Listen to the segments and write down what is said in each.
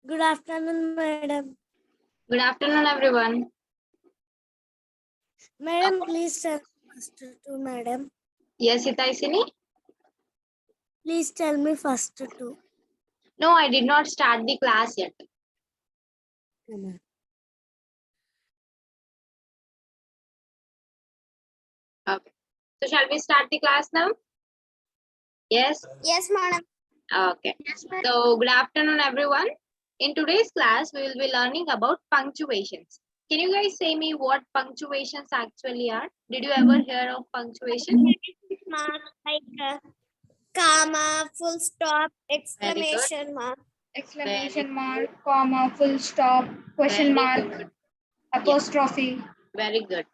Good afternoon, madam. Good afternoon, everyone. Madam, please tell first two, madam. Yes, Hitaisini? Please tell me first two. No, I did not start the class yet. Okay. So shall we start the class now? Yes? Yes, madam. Okay. So good afternoon, everyone. In today's class, we will be learning about punctuations. Can you guys say me what punctuations actually are? Did you ever hear of punctuation? Mark like comma, full stop, Very good. exclamation mark. Exclamation mark, comma, full stop, question Very mark, good. apostrophe. Very good.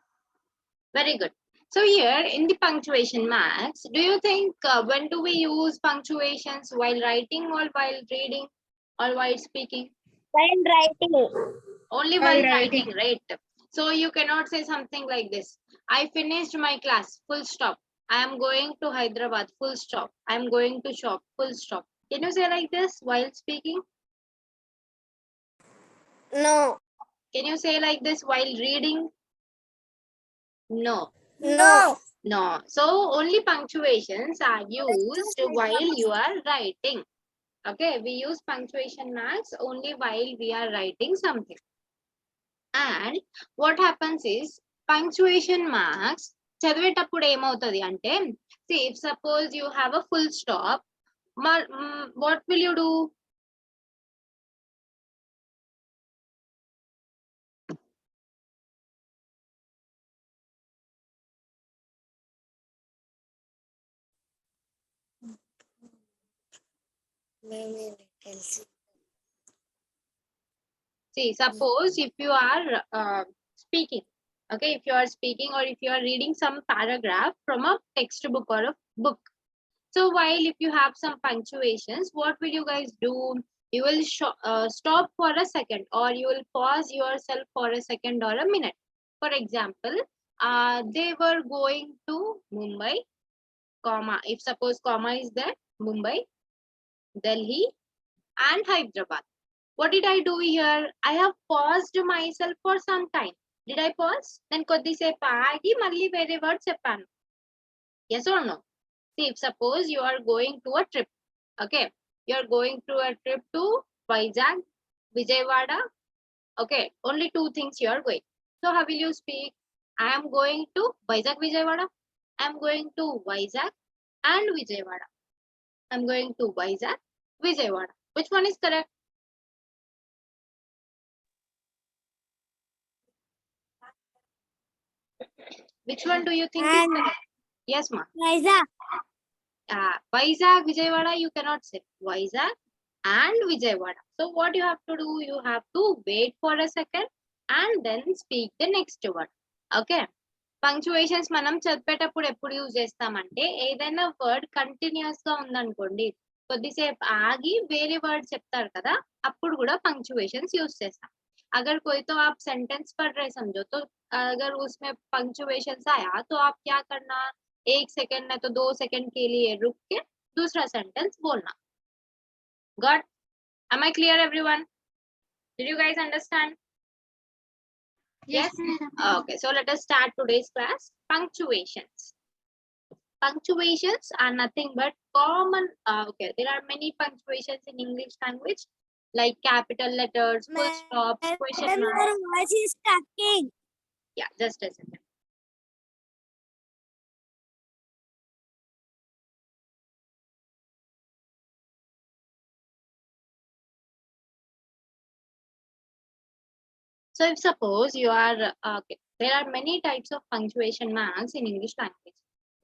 Very good. So here in the punctuation marks, do you think when do we use punctuations while writing or while reading or while speaking? While writing. Only while writing, right? So you cannot say something like this. I finished my class, full stop. I am going to Hyderabad, full stop. I am going to shop, full stop. Can you say like this while speaking? No. Can you say like this while reading? No. No. No. So only punctuations are used while you are writing. Okay, we use punctuation marks only while we are writing something. And what happens is punctuation marks చదివేటప్పుడు ఏమవుతుంది అంటే see if suppose you have a full stop, what will you do? See, suppose if you are speaking, okay, if you are speaking or if you are reading some paragraph from a textbook or a book. So while if you have some punctuations, what will you guys do? You will stop for a second or you will pause yourself for a second or a minute. For example, they were going to Mumbai, comma. If suppose comma is there, Mumbai, Delhi and Hyderabad. What did I do here? I have paused myself for some time. Did I pause? Then కొద్దిసేపు ఆగి మళ్ళీ వేరే word చెప్పాను. Yes or no? See, if suppose you are going to a trip, okay, you are going to a trip to Vizag, Vijayawada, okay, only two things you are going. So how will you speak? I am going to Vizag, Vijayawada. I am going to Vizag and Vijayawada. I am going to Vizag, Vijayawada. Which one is correct? Which one do you think is correct? Yes, ma. Vizag. Vizag, Vijayawada, you cannot say. Vizag and Vijayawada. So what you have to do? You have to wait for a second and then speak the next word. Okay. Punctuations మనం చదివేటప్పుడు ఎప్పుడు use చేస్తామంటే ఏదైనా word continuous గా ఉందనుకోండి కొద్దిసేపు ఆగి వేరే వర్డ్ చెప్తారు కదా అప్పుడు కూడా పంక్చువేషన్స్ యూజ్ చేస్తాం अगर कोई तो आप सेंटेंस पढ़ रहे समझो तो अगर उसमें पंक्चुएशंस आया तो आप क्या करना 1 सेकंड नहीं तो 2 सेकंड के लिए रुक के दूसरा सेंटेंस बोलना. Got? Am I clear, everyone? Did you guys understand? Yes. Okay, so let us start today's class. Punctuations. Punctuations are nothing but common. Okay, there are many punctuations in English language, like capital letters, full stops, question marks. Your voice is talking. Yeah, just a second. So if suppose you are, okay, there are many types of punctuation marks in English language,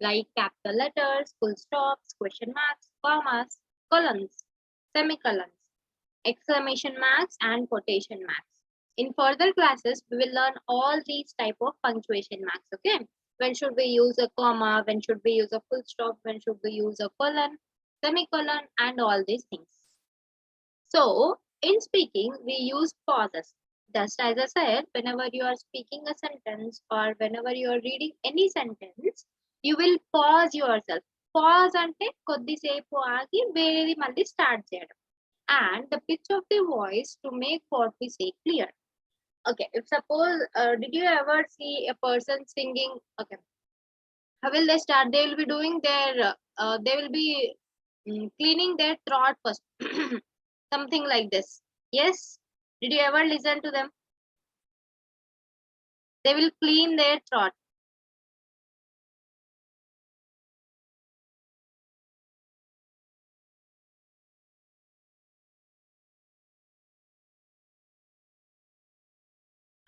like capital letters, full stops, question marks, commas, colons, semicolons, exclamation marks, and quotation marks. In further classes, we will learn all these type of punctuation marks, okay? When should we use a comma, when should we use a full stop, when should we use a colon, semicolon, and all these things. So, in speaking, we use pauses. just as I said, whenever you are speaking a sentence or whenever you are reading any sentence, you will pause yourself. Pause ante కొద్దిసేపు ఆగి వేరేది మళ్ళీ start చేయడం. And the pitch of the voice to make what we say clear. Okay, if suppose, did you ever see a person singing? Okay, how will they start? They will be doing their, they will be cleaning their throat first. Something like this. Yes, did you ever listen to them? They will clean their throat.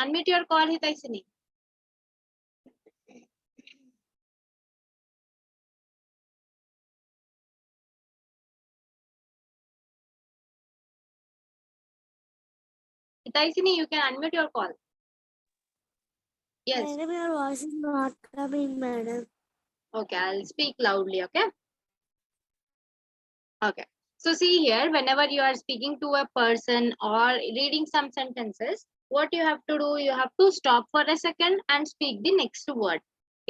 Unmute your call, Hitaisini. Hitaisini, you can unmute your call. Yes. Madam, your voice is not coming, madam. Okay, I'll speak loudly, okay? Okay. So see here, whenever you are speaking to a person or reading some sentences, what you have to do, you have to stop for a second and speak the next word.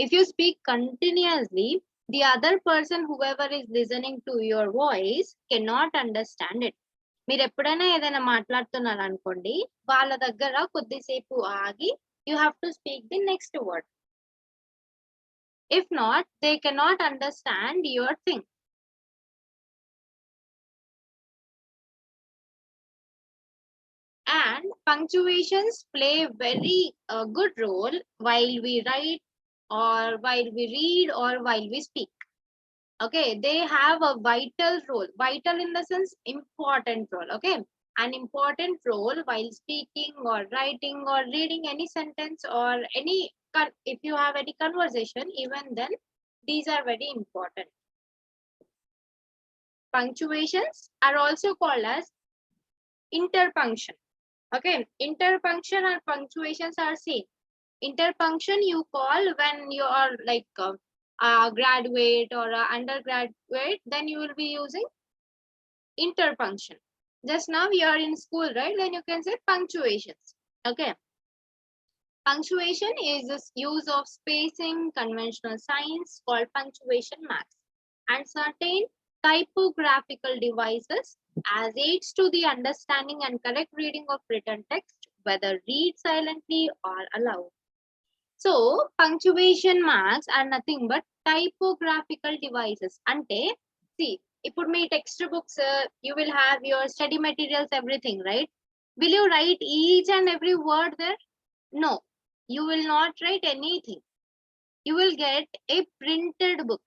If you speak continuously, the other person, whoever is listening to your voice, cannot understand it. మీరు ఎప్పుడైనా ఏదైనా మాట్లాడుతున్నారు అనుకోండి, వాళ్ళ దగ్గర కొద్దిసేపు ఆగి you have to speak the next word. If not, they cannot understand your thing. And punctuations play a very good role while we write or while we read or while we speak. Okay, they have a vital role. Vital in the sense important role. Okay, an important role while speaking or writing or reading any sentence or any, if you have any conversation, even then these are very important. Punctuations are also called as interpunction. Okay, interpunction and punctuations are same. Interpunction you call when you are like a graduate or a undergraduate, then you will be using interpunction. Just now you are in school, right? Then you can say punctuations. Okay. Punctuation is the use of spacing, conventional signs called punctuation marks, and certain typographical devices as aids to the understanding and correct reading of written text, whether read silently or aloud. So, punctuation marks are nothing but typographical devices. Ante, see, ఇప్పుడు మీ text books, you will have your study materials, everything, right? Will you write each and every word there? No, you will not write anything. You will get a printed book.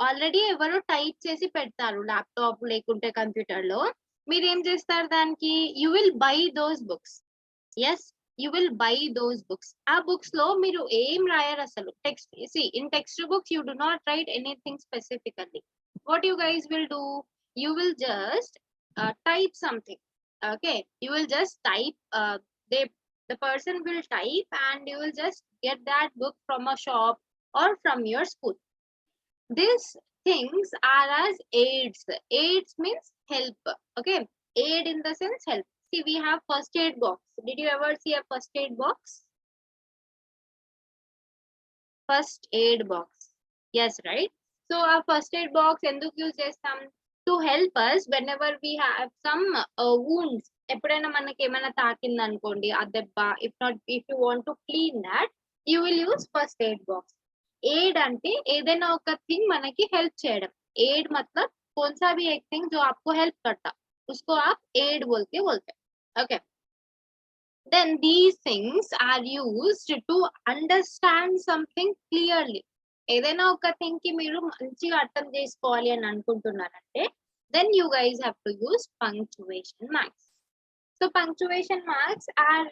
Already ఎవరో type చేసి పెడతారు laptop లేకుంటే computer లో. మీరు ఏం చేస్తారు దానికి? You will buy those books. Yes, you will buy those books. ఆ బుక్స్ లో మీరు ఏం రాయరు అసలు. Text, see in text books you do not write anything specifically. What you guys will do? You will just type something. Okay, you will just type, the person will type and you will just get that book from a shop or from your school. These things are as aids. Aids means help. Okay, aid in the sense help. See, we have first aid box. Did you ever see a first aid box? First aid box. Yes, right? So our first aid box enduku use chestam? To help us whenever we have some wounds. ఎప్పుడైనా మనకి ఏమైనా తాకింది అనుకోండి ఆ దెబ్బ, if not, if you want to clean that, you will use first aid box. Aid అంటే ఏదైనా ఒక థింగ్ మనకి హెల్ప్ చేయడం. एड मतलब कौन सा भी एक थिंग जो आपको हेल्प करता, उसको आप एड बोल के बोलते हैं. Okay, then these things are used to understand something clearly. ఏదైనా ఒక థింగ్ కి మీరు మంచిగా అర్థం చేసుకోవాలి అని అనుకుంటున్నారంటే then you guys have to use punctuation marks. So punctuation marks are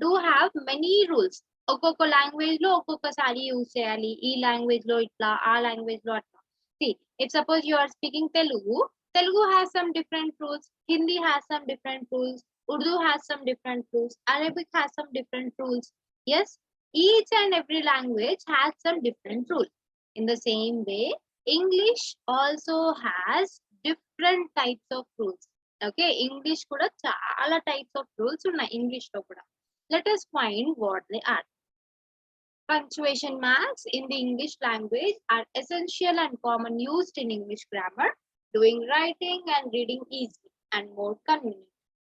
do have many rules. ఒక్కొక్క లాంగ్వేజ్ లో ఒక్కొక్కసారి యూజ్ చేయాలి. ఈ లాంగ్వేజ్ లో ఇట్లా, ఆ లాంగ్వేజ్ లో అట్లా. See, if suppose you are speaking Telugu, Telugu has some different rules, Hindi has some different rules, Urdu has some different rules, Arabic has some different rules. Yes, each and every language has some different rules. In the same way, English also has different types of rules. Okay, English kuda chaala types of rules ఉన్నాయి English లో కూడా. Let us find what they are. Punctuation marks in the English language are essential and common used in English grammar, doing writing and reading easy and more convenient.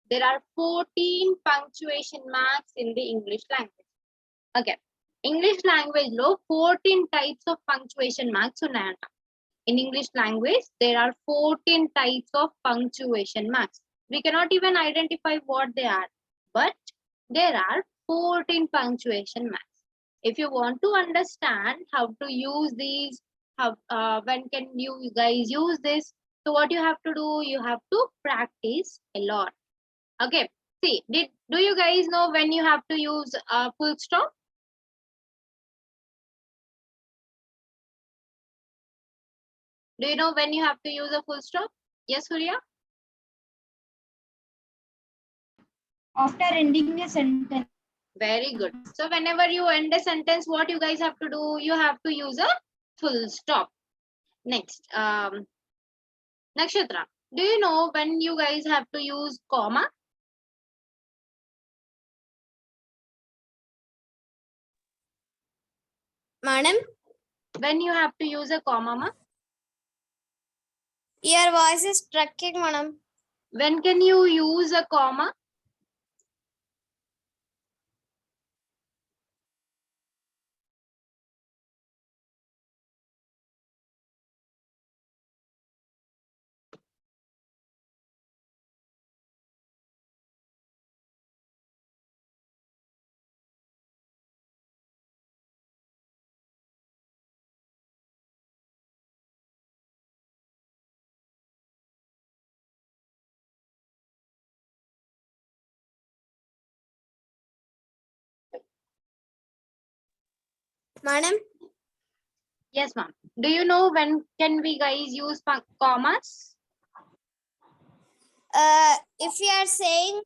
There are 14 punctuation marks in the English language. Okay. English language లో 14 types of punctuation marks ఉన్నాయంట. In English language, there are 14 types of punctuation marks. We cannot even identify what they are, but there are 14 punctuation marks. If you want to understand how to use these, how when can you guys use this? So what you have to do, you have to practice a lot. Okay. See, do you guys know when you have to use a full stop? Do you know when you have to use a full stop? Yes, Surya? After ending a sentence. Very good. So whenever you end a sentence, what you guys have to do? You have to use a full stop. Next, Nakshatra, do you know when you guys have to use comma? Madam, When you have to use a comma, ma? your voice is tracking, madam. When can you use a comma? Madam, Yes, ma'am. Do you know when can we guys use commas? if we are saying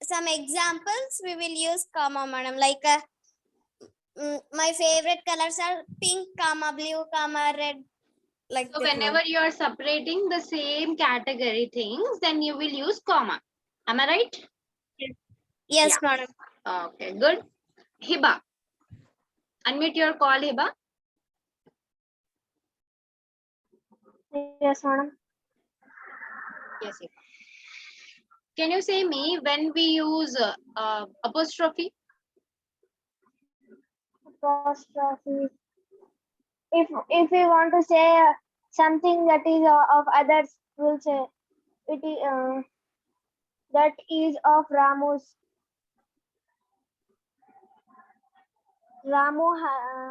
some examples, we will use comma, madam. Like my favorite colors are pink, comma, blue, comma, red. Like So that, whenever you are separating the same category things, then you will use comma. Am I right? Yes, madam. Okay, good. Hiba. Unmute your call, Hiba. Yes, madam. Yes, Hiba. Can you say me when we use apostrophe? Apostrophe. If we want to say something that is of others, we'll say it is that is of Ramu's. Ramu.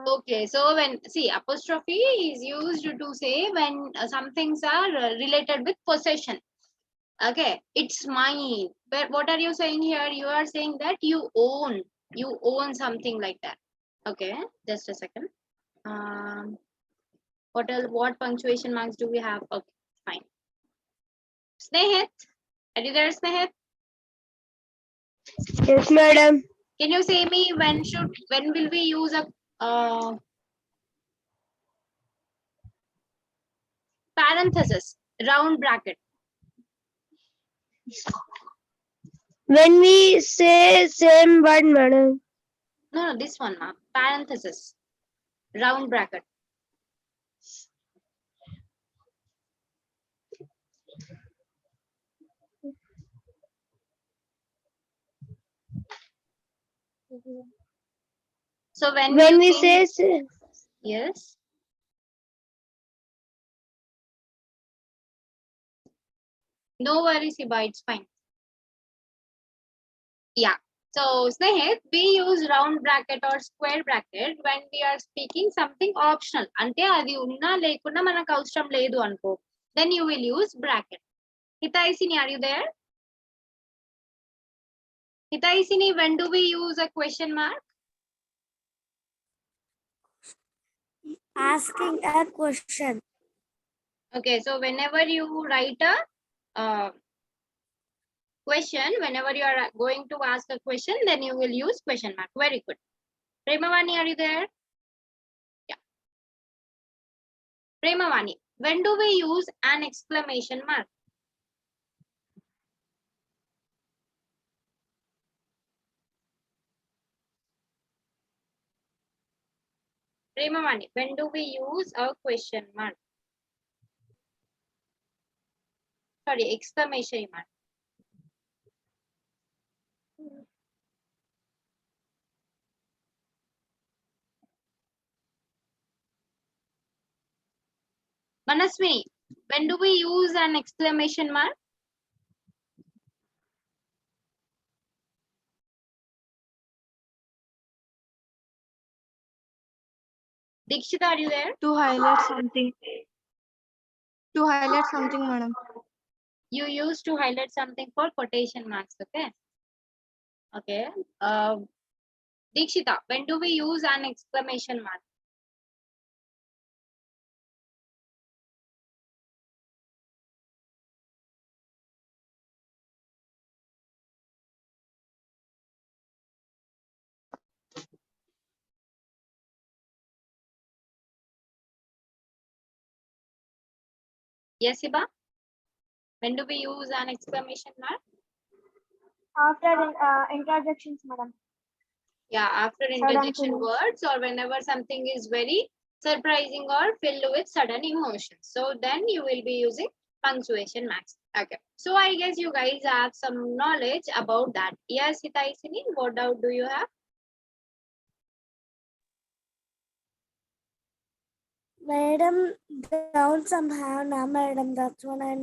Okay, so when see apostrophe is used to say when some things are related with possession. Okay, it's mine. But what are you saying here? You are saying that you own something like that. Okay, just a second. What else? What punctuation marks do we have? Okay, fine. Snehit, are you there, Snehit? Yes, madam. Can you say me when will we use a parenthesis, round bracket? When we say same word, madam. No, this one, ma. Parenthesis, round bracket. So when we say yes. No worries, Hiba, it's fine. Yeah. So, Snehit, we use round bracket or square bracket when we are speaking something optional. Ante adi unna lekunda manaku avasram ledu anko. Then you will use bracket. Hitaisini, are you there? Hitaisini, when do we use a question mark? Asking a question. Okay, so whenever you write a question, whenever you are going to ask a question, then you will use question mark. Very good. Premavani, are you there? Yeah. Premavani, when do we use an exclamation mark? Premamani, when do we use a question mark? Sorry, exclamation mark. Manaswini, when do we use an exclamation mark? Dikshita, are you there? To highlight something. To highlight something, madam. You used to highlight something for quotation marks, okay? Okay. Dikshita, when do we use an exclamation mark? Yes, Iba? When do we use an exclamation mark? After interjections, madam. Yeah, after Sudden interjection feelings. words or whenever something is very surprising or filled with sudden emotions. So then you will be using punctuation marks. Okay. So I guess you guys have some knowledge about that. Yes, Hitaisini, what doubt do you have? Madam, down somehow, now, madam. That's what I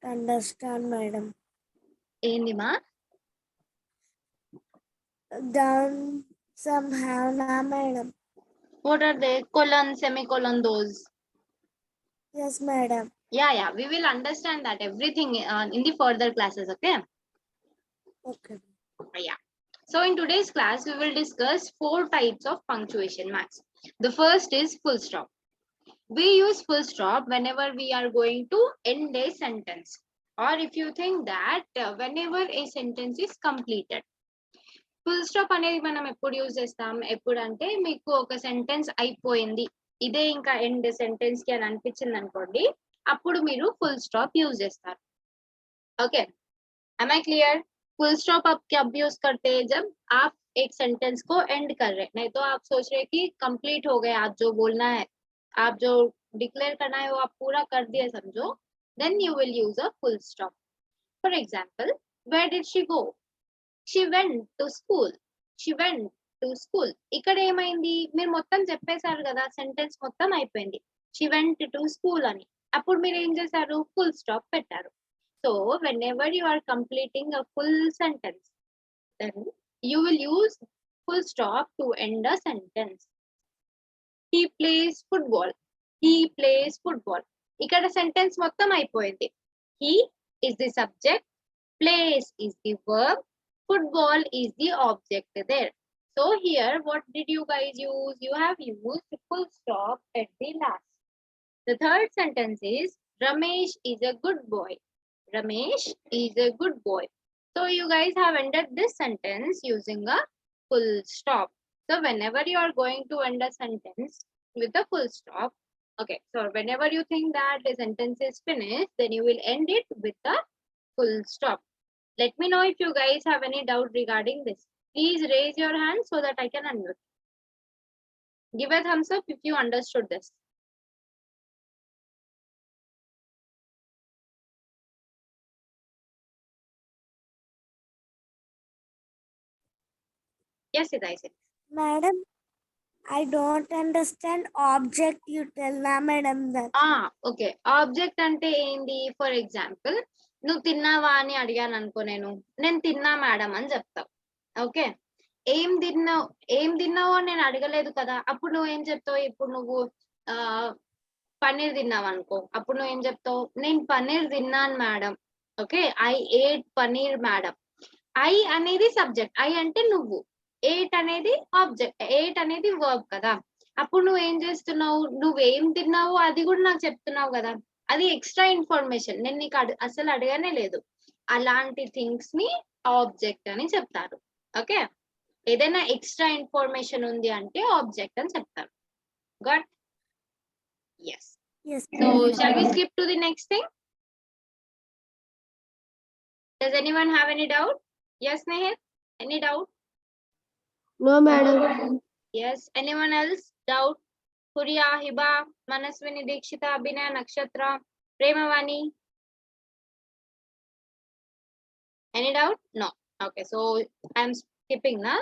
understand, madam. Endima? Down somehow, now, madam. What are they? Colon, semicolon, those. Yes, madam. Yeah, we will understand that everything in the further classes, okay? Okay. Yeah. So in today's class, we will discuss 4 types of punctuation marks. The first is full stop. We use full stop whenever we are going to end a sentence. Or if you think that whenever a sentence is completed. Full stop అనేది మనం ఎప్పుడు use చేస్తాం ఎప్పుడు అంటే మీకు ఒక sentence అయిపోయింది ఇదే ఇంకా ఎండ్ సెంటెన్స్ కి అని అనిపించింది అనుకోండి అప్పుడు మీరు ఫుల్ స్టాప్ యూజ్ చేస్తారు okay am I clear full stop आप कब यूज करते हैं जब आप एक सेंटेंस को एंड कर रहे हैं नहीं तो आप सोच रहे हैं कि कंप्लीट हो गया आज जो बोलना है आप जो डिक्लेयर करना है वो आप पूरा कर दिए समझो then you will use a full stop for example where did she go she went to school she went to school ఇక్కడ ఏమైంది మీరు మొత్తం చెప్పేశారు కదా సెంటెన్స్ మొత్తం అయిపోయింది she went to school అని అప్పుడు మీరు ఏం చేశారు ఫుల్ స్టాప్ పెట్టారు so whenever you are completing a full sentence then you will use full stop to end a sentence he plays football he plays football ఇక్కడ sentence మొత్తం అయిపోయింది he is the subject plays is the verb football is the object there so here what did you guys use you have used full stop at the last the third sentence is Ramesh is a good boy Ramesh is a good boy so you guys have ended this sentence using a full stop so whenever you are going to end a sentence with a full stop okay so whenever you think that the sentence is finished then you will end it with a full stop let me know if you guys have any doubt regarding this. Please raise your hand so that I can unmute. Give a thumbs up if you understood this. Yes, Ida, I said. Madam, I don't understand object you tell na, madam. That. Okay. Object అంటే ఏంది for example నువ్వు తిన్నావా అని అడిగాను అనుకో నేను తిన్నా madam అని చెప్తావు ఓకే ఏం తిన్నావు అని నేను అడగలేదు కదా అప్పుడు నువ్వు ఏం చెప్తావు ఇప్పుడు నువ్వు ఆ పన్నీర్ తిన్నావు అనుకో అప్పుడు నువ్వు ఏం చెప్తావు నేను పన్నీర్ తిన్నాను madam okay I ate paneer madam I అనేది సబ్జెక్ట్ ఐ అంటే నువ్వు ఏట్ అనేది ఆబ్జెక్ట్ ఏట్ అనేది వర్బ్ కదా అప్పుడు నువ్వు ఏం చేస్తున్నావు నువ్వేం తిన్నావు అది కూడా నాకు చెప్తున్నావు కదా అది ఎక్స్ట్రా ఇన్ఫర్మేషన్ నేను నీకు అసలు అడగనే లేదు అలాంటి థింగ్స్ ని ఆబ్జెక్ట్ అని చెప్తారు ఓకే ఏదైనా ఎక్స్ట్రా ఇన్ఫర్మేషన్ ఉంది అంటే ఆబ్జెక్ట్ అని చెప్తారు gut yes Yes. so madam. shall we skip to the next thing does anyone have any doubt yes Nehir any doubt No, madam. yes anyone else doubt Puriya, Hiba, Manaswini, Dikshita, Abhinay, Nakshatra, Premavani. Any doubt? No. Okay, so I'm skipping the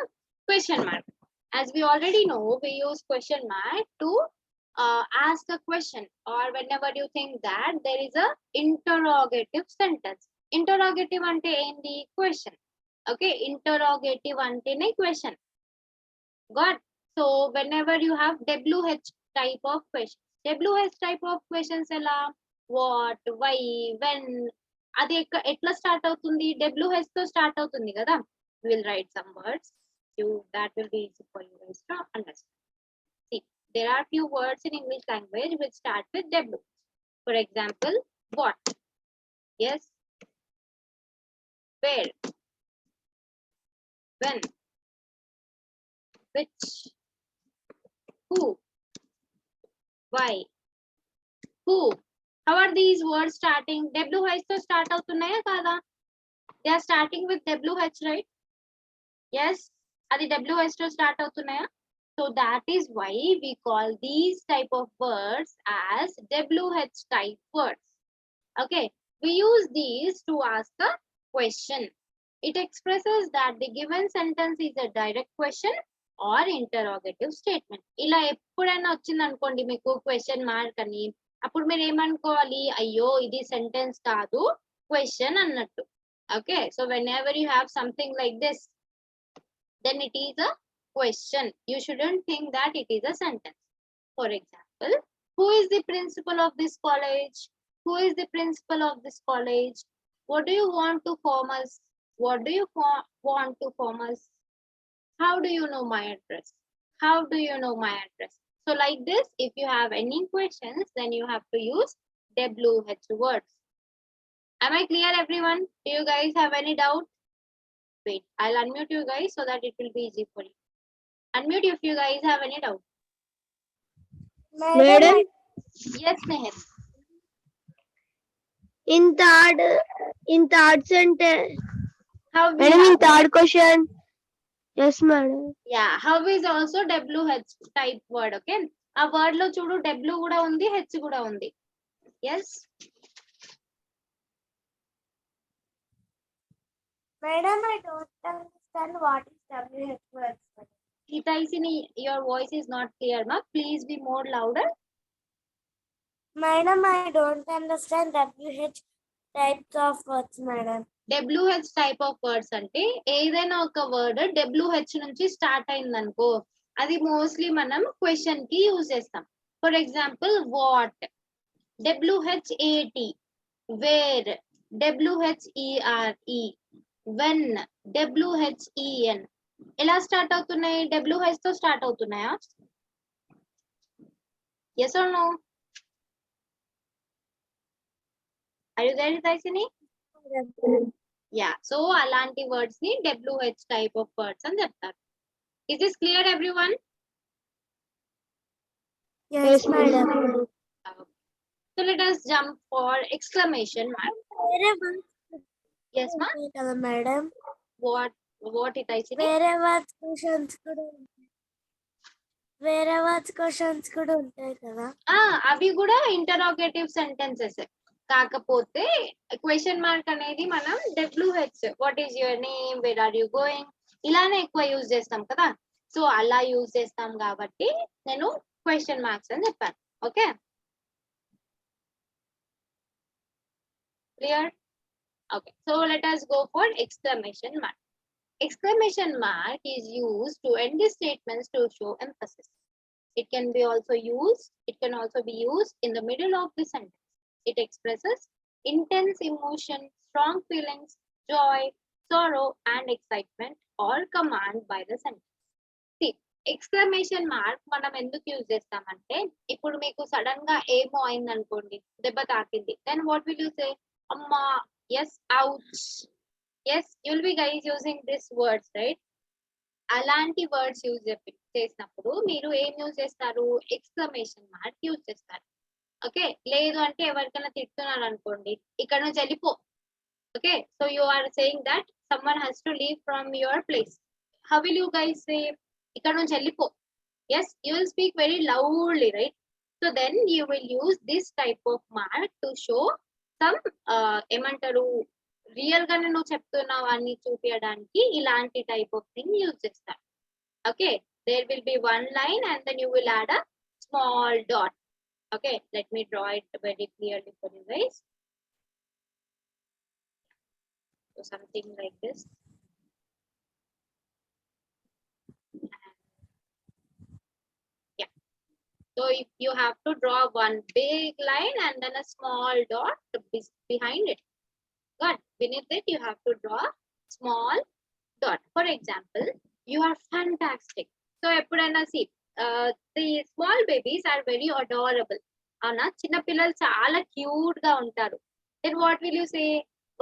question mark. As we already know, we use question mark to ask a question, or whenever you think that there is a interrogative sentence. Interrogative ante endi question. Okay, interrogative antene question. Got? So whenever you have WH type of questions, WH type of questions ela what, why, when, అది ఎట్లా start అవుతుంది, WH తో start అవుతుంది కదా. We'll write some words you that will be easy for you guys to understand. See, there are few words in English language which start with W. For example, what, yes, where, when, which, who, why, who. How are these words starting? WH తో start అవుతున్నాయా కాదా? They are starting with WH, right? Yes, అది WH తో start అవుతున్నాయా? So that is why we call these type of words as WH type words. Okay, we use these to ask a question. It expresses that the given sentence is a direct question or interrogative statement. ఇలా ఎప్పుడైనా వచ్చింది అనుకోండి మీకు question mark అని, అప్పుడు మీరు ఏమనుకోవాలి, అయ్యో ఇది సెంటెన్స్ కాదు క్వశ్చన్ అన్నట్టు. Okay, so whenever you have something like this, then it is a question. You shouldn't think that it is a sentence. For example, who is the principal of this college? Who is the principal of this college? What do you want to form us? What do you want to form us? How do you know my address? How do you know my address? So like this, if you have any questions, then you have to use WH words. Am I clear, everyone? Do you guys have any doubt? Wait, I'll unmute you guys so that it will be easy for you. Unmute if you guys have any doubt. Madam, Yes, Nehal. in third sentence, How we madam, in have, third question. Yes, madam. yeah, how is also WH type word, okay? ఆ word లో చూడు W కూడా ఉంది, H కూడా ఉంది. Yes. Madam, I don't understand what is WH words. Hitaisini, your voice is not clear, ma. Please be more louder. Madam, I don't understand WH types of words, madam. WH type of words అంటే ఏదైనా ఒక word WH నుంచి start అయింది అనుకో, అది mostly మనం question కి use చేస్తాం. For example what, WHAT, where, WHERE, when, WHEN. ఎలా స్టార్ట్ అవుతున్నాయి? WH తో స్టార్ట్ అవుతున్నాయా? Yes or no? Are you there, Hitaisini? Yeah, so అలాంటి వర్డ్స్ ని WH type of words అని చెప్తారు. Is this clear, everyone? Yes, madam. So let us jump for exclamation mark. Yes, ma. Madam. What Hitaisini? వేరే words questions కూడా ఉంటాయి. వేరే words questions కూడా ఉంటాయి కదా. అవి కూడా ఇంటరోగేటివ్ సెంటెన్సెస్. కాకపోతే క్వశ్చన్ మార్క్ అనేది మనం WH, what is your name, where are you going, ఇలానే ఎక్కువ యూజ్ చేస్తాం కదా. సో అలా యూజ్ చేస్తాం కాబట్టి నేను క్వశ్చన్ మార్క్స్ అని చెప్పాను. Okay, clear? Okay, so let us go for exclamation mark. Exclamation mark is used to end the statements to show emphasis. It can also be used in the middle of the sentence. It expresses intense emotion, strong feelings, joy, sorrow, and excitement, or command by the sentence. See, exclamation mark మనం ఎందుకు use చేస్తామంటే, ఇప్పుడు మీకు sudden గా ఏమో అయింది అనుకోండి, దెబ్బ తాకింది, then what will you say? అమ్మా, yes, ouch. Yes, you'll be guys using this words, right? అలాంటి వర్డ్స్ యూజ్ చేసినప్పుడు మీరు ఏం యూజ్ చేస్తారు? ఎక్స్క్లమేషన్ మార్క్ యూజ్ చేస్తారు. ఓకే, లేదు అంటే ఎవరికైనా తిడుతున్నారు అనుకోండి, ఇక్కడ నుంచి వెళ్ళిపో. Okay, so you are saying that someone has to leave from your place. How will you guys say? ఇక్కడ నుంచి వెళ్ళిపో. Yes, you will speak very loudly, right? So then you will use this type of mark to show some ఏమంటారు real గానే నువ్వు చెప్తున్నావు అని చూపించడానికి ఇలాంటి టైప్ ఆఫ్ థింగ్ యూజ్ చేస్తాను. Okay, there will be one line and then you will add a small dot. Okay, let me draw it very clearly for you guys. So something like this. Yeah. So if you have to draw one big line and then a small dot behind it. Good. Beneath it, you have to draw small dot. For example, you are fantastic. So ఎప్పుడైనా see, the small babies are very adorable. అవునా, చిన్న పిల్లలు చాలా cute గా ఉంటారు. Then what will you say?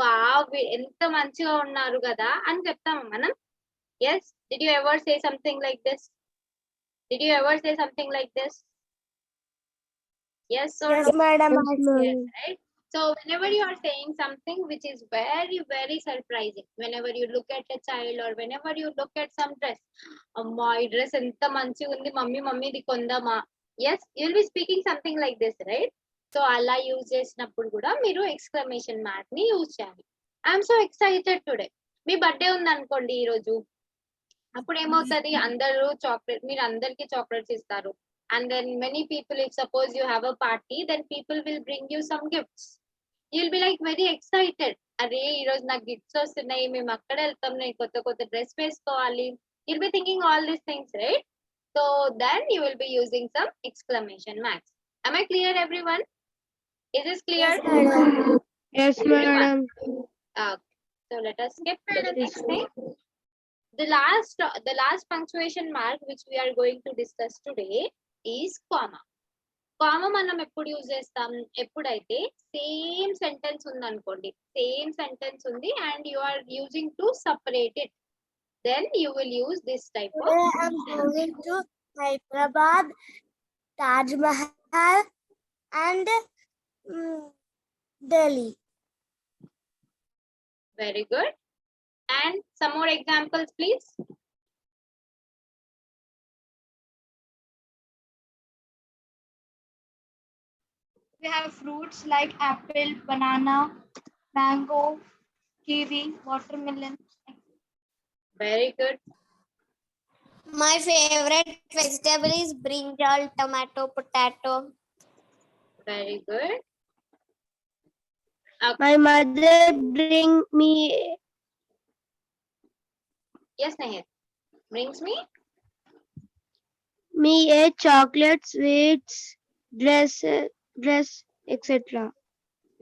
Wow, ఎంత మంచిగా ఉన్నారు కదా అని చెప్తాము మనం. Yes, did you ever say something like this? Did you ever say something like this? Yes or Yes, no? madam. Yes, right? So whenever you are saying something which is very, very surprising, whenever you look at a child or whenever you look at some dress, amma ee dress enta manchi undi, mummy di kondama. Yes, you'll be speaking something like this, right? So alla use చేసినప్పుడు కూడా మీరు exclamation mark ని use చేయాలి. I'm so excited today. Me birthday ఉంది అనుకోండి ఈ రోజు, అప్పుడు ఏమవుతుంది, అందరూ చాక్లెట్, మీరు అందరికి చాక్లెట్స్ ఇస్తారు. And then many people, if suppose you have a party, then people will bring you some gifts. You'll be like very excited. అరే ఈ రోజు నాకు గిఫ్ట్స్ వస్తున్నాయి, మేము అక్కడ వెళ్తాం, నేను కొత్త కొత్త డ్రెస్ వేసుకోవాలి. You'll be thinking all these things, right? So then you will be using some exclamation marks. Am I clear, everyone? Is this clear? Yes, madam. Yes, madam. So let us skip to the next thing. The last punctuation mark which we are going to discuss today is comma. Comma మనం ఎప్పుడు use చేస్తాం, ఎప్పుడైతే same sentence ఉంది అనుకోండి, same sentence ఉంది and you are using to separate it, then you will use this type of. Today I'm going to Hyderabad, Taj Mahal, and Delhi. Very good. And some more examples, please. We have fruits like apple, banana, mango, kiwi, watermelon. Very good. My favorite vegetable is brinjal, tomato, potato. Very good. My mother bring me Yes, Nehir. Brings me. a chocolate, sweets, dress, etc.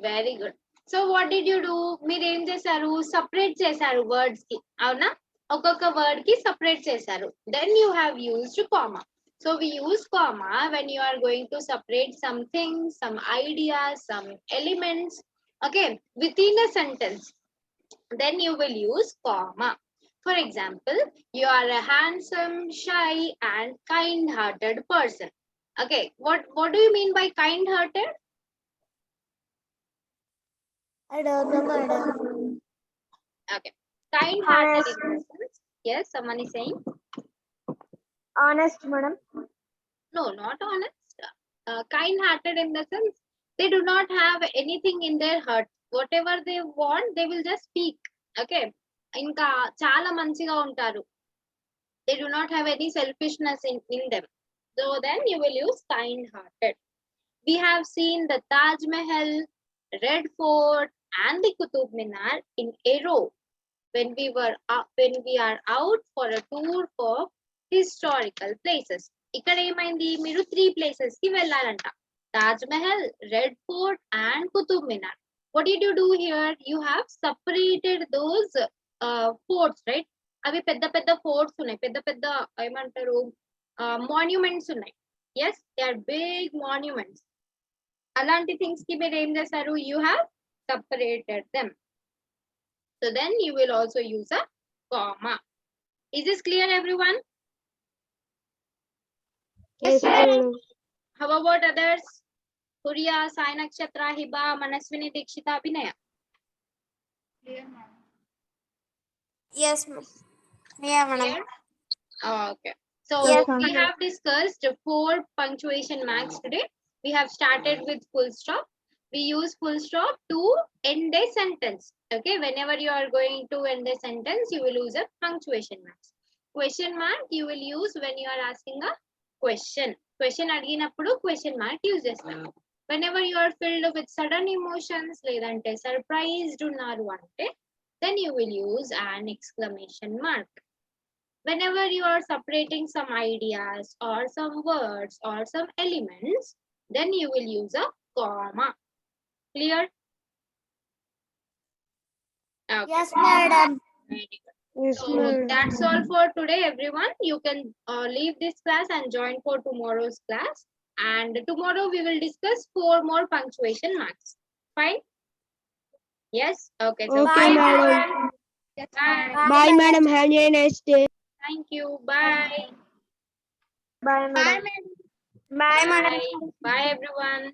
Very good. So what did you do, మీరు ఏం చేశారు, separate చేశారు words కి, అవునా, ఒక్కొక్క word కి separate చేశారు. Then you have used comma. So we use comma when you are going to separate something, some ideas, some elements, okay, within a sentence. Then you will use comma. For example, you are a handsome, shy and kind-hearted person. Okay, what do you mean by kind-hearted? I don't know, madam. Okay, kind-hearted in the sense, yes, someone is saying. Honest, madam. No, not honest. Kind-hearted in the sense they do not have anything in their heart. Whatever they want, they will just speak. Okay, ఇంకా చాలా మంచిగా ఉంటారు. They do not have any selfishness in them. So then you will use kind-hearted. We have seen the Taj Mahal, Red Fort, and the Qutub Minar in a row when we are out for a tour for historical places. ఇక్కడ ఏమైంది, మీరు 3 places కి వెళ్ళాలంట, Taj Mahal, red fort and Qutub Minar. What did you do here? You have separated those forts, right? అవి పెద్ద పెద్ద forts ఉన్నాయి, పెద్ద పెద్ద ఏమంటారు మాన్యుమెంట్స్ ఉన్నాయి. Yes, they are big monuments. అలాంటి థింగ్స్ కి మీరు ఏం చేశారు, you have separated them. So then you will also use a comma. Is this clear, everyone? Yes, madam. How about others? Puriya, Sai Nakshatra, Hiba, Manaswini, Dikshita, Abhinaya. Clear, madam. Yes, ma'am. Yeah, madam. Clear? Okay. So Yes, we madam. have discussed 4 punctuation marks today. We have started with full stop. We use full stop to end a sentence. Okay, whenever you are going to end a sentence, you will use a punctuation marks. Question mark you will use when you are asking a question. Question అడిగినప్పుడు question mark use చేస్తాం. Whenever you are filled with sudden emotions, లేదంటే surprised ఉన్నారు అంటే, then you will use an exclamation mark. Whenever you are separating some ideas or some words or some elements, then you will use a comma. Clear? Okay. Yes, madam. Very good. Yes, So madam. that's all for today, everyone. You can leave this class and join for tomorrow's class. And tomorrow we will discuss 4 more punctuation marks. Fine? Yes? Okay. So Okay, bye, madam. everyone. Bye. Bye, madam. Have a nice day. Thank you. Bye. Bye, madam. Bye, madam. Bye. Bye, everyone.